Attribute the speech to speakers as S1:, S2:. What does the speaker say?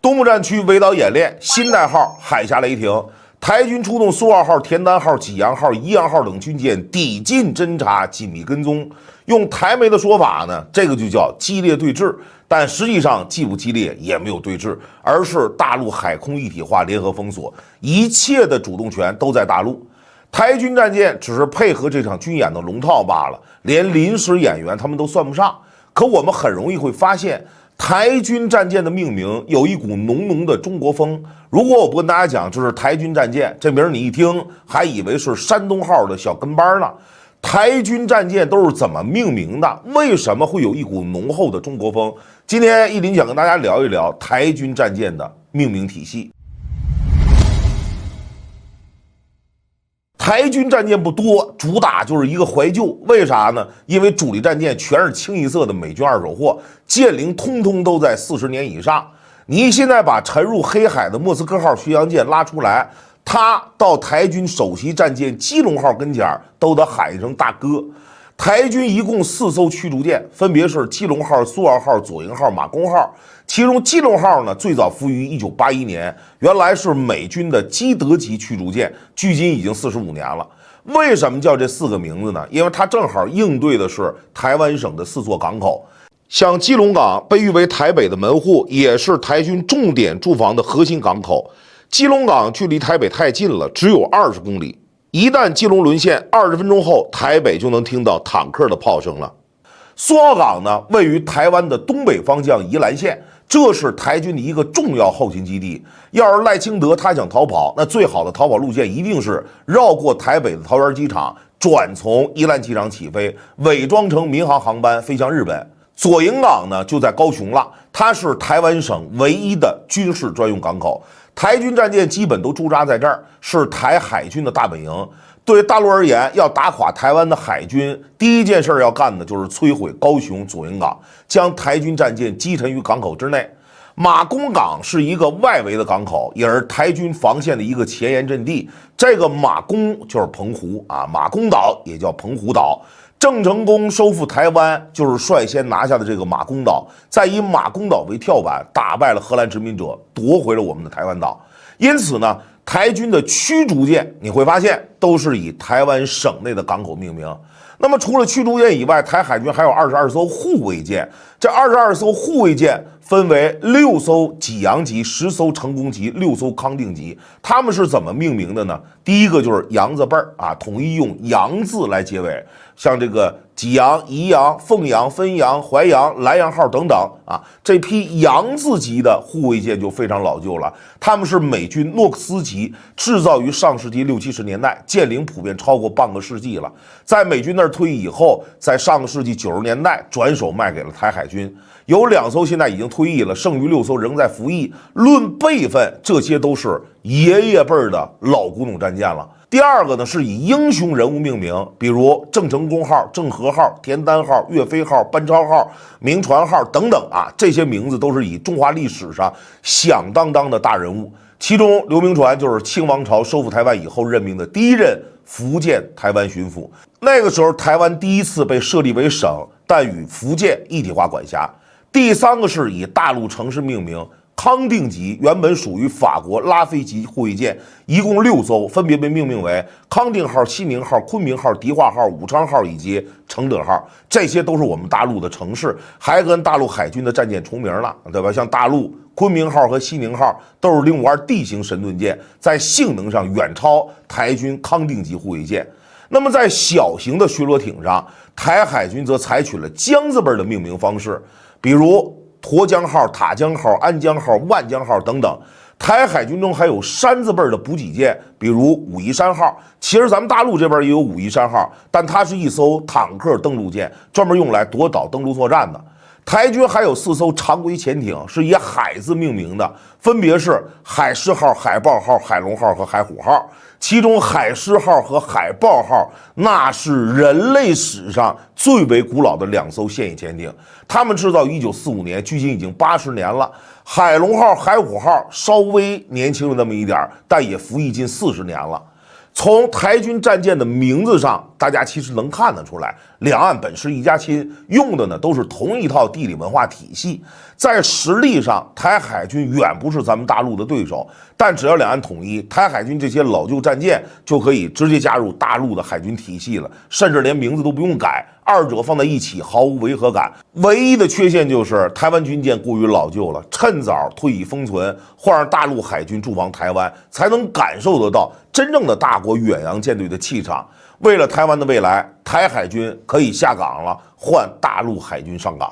S1: 东部战区围岛演练，新代号海峡雷霆。台军出动苏澳号、田单号、济阳号、宜阳号等军舰抵近侦察，紧密跟踪。用台媒的说法呢，这个就叫激烈对峙。但实际上既不激烈，也没有对峙，而是大陆海空一体化、联合封锁，一切的主动权都在大陆。台军战舰只是配合这场军演的龙套罢了，连临时演员他们都算不上。可我们很容易会发现，台军战舰的命名有一股浓浓的中国风。如果我不跟大家讲这是台军战舰，这名你一听还以为是山东号的小跟班呢。台军战舰都是怎么命名的？为什么会有一股浓厚的中国风？今天依林想跟大家聊一聊台军战舰的命名体系。台军战舰不多，主打就是一个怀旧。为啥呢？因为主力战舰全是清一色的美军二手货，舰龄通通都在40年以上。你现在把沉入黑海的莫斯科号巡洋舰拉出来，他到台军首席战舰基隆号跟前都得喊一声大哥。台军一共4艘驱逐舰，分别是基隆号、苏澳号、左营号、马公号。其中基隆号呢最早服役于1981年，原来是美军的基德级驱逐舰，距今已经45年了。为什么叫这4个名字呢？因为它正好应对的是台湾省的4座港口。像基隆港被誉为台北的门户，也是台军重点驻防的核心港口。基隆港距离台北太近了，只有20公里。一旦基隆沦陷，20分钟后，台北就能听到坦克的炮声了。苏澳港呢，位于台湾的东北方向宜兰县，这是台军的一个重要后勤基地。要是赖清德他想逃跑，那最好的逃跑路线一定是绕过台北的桃园机场，转从宜兰机场起飞，伪装成民航航班飞向日本。左营港呢就在高雄了，它是台湾省唯一的军事专用港口。台军战舰基本都驻扎在这儿，是台海军的大本营。对大陆而言，要打垮台湾的海军，第一件事要干的就是摧毁高雄左营港，将台军战舰击沉于港口之内。马公港是一个外围的港口，也是台军防线的一个前沿阵地。这个马公就是澎湖啊，马公岛也叫澎湖岛。郑成功收复台湾，就是率先拿下的这个马公岛，再以马公岛为跳板，打败了荷兰殖民者，夺回了我们的台湾岛。因此呢，台军的驱逐舰你会发现都是以台湾省内的港口命名。那么除了驱逐舰以外，台海军还有22艘护卫舰。这22艘护卫舰分为6艘济阳级、10艘成功级、6艘康定级。他们是怎么命名的呢？第一个就是洋字辈儿啊，统一用洋字来结尾，像这个济阳、宜阳、凤阳、汾阳、淮阳、莱阳号等等啊，这批洋字级的护卫舰就非常老旧了。他们是美军诺克斯级，制造于上世纪60、70年代，舰龄普遍超过半个世纪了。在美军那儿退役以后，在上个世纪90年代转手卖给了台海军。有2艘现在已经退役了，剩余6艘仍在服役。论辈分，这些都是爷爷辈儿的老古董战舰了。第二个呢，是以英雄人物命名，比如郑成功号、郑和号、田单号、岳飞号、班超号、明传号等等啊，这些名字都是以中华历史上响当当的大人物。其中刘铭传就是清王朝收复台湾以后任命的第一任福建台湾巡抚。那个时候台湾第一次被设立为省，但与福建一体化管辖。第3个是以大陆城市命名，康定级原本属于法国拉菲级护卫舰，一共6艘，分别被命名为康定号、西宁号、昆明号、迪化号、武昌号以及承德号。这些都是我们大陆的城市，还跟大陆海军的战舰重名了，对吧？像大陆昆明号和西宁号都是052 D 型神盾舰，在性能上远超台军康定级护卫舰。那么在小型的巡逻艇上，台海军则采取了江字辈的命名方式，比如沱江号、塔江号、安江号、万江号等等。台海军中还有山字辈的补给舰，比如武夷山号。其实咱们大陆这边也有武夷山号，但它是一艘坦克登陆舰，专门用来夺岛登陆作战的。台军还有4艘常规潜艇，是以海字命名的，分别是海狮号、海豹号、海龙号和海虎号。其中海狮号和海豹号那是人类史上最为古老的2艘现役潜艇，它们制造于1945年，距今已经80年了。海龙号、海虎号稍微年轻了那么一点，但也服役近40年了。从台军战舰的名字上，大家其实能看得出来，两岸本是一家亲，用的呢都是同一套地理文化体系。在实力上，台海军远不是咱们大陆的对手，但只要两岸统一，台海军这些老旧战舰就可以直接加入大陆的海军体系了，甚至连名字都不用改，二者放在一起毫无违和感。唯一的缺陷就是台湾军舰过于老旧了，趁早退役封存，或让大陆海军驻防台湾，才能感受得到真正的大国远洋舰队的气场。为了台湾的未来，台海军可以下岗了，换大陆海军上岗。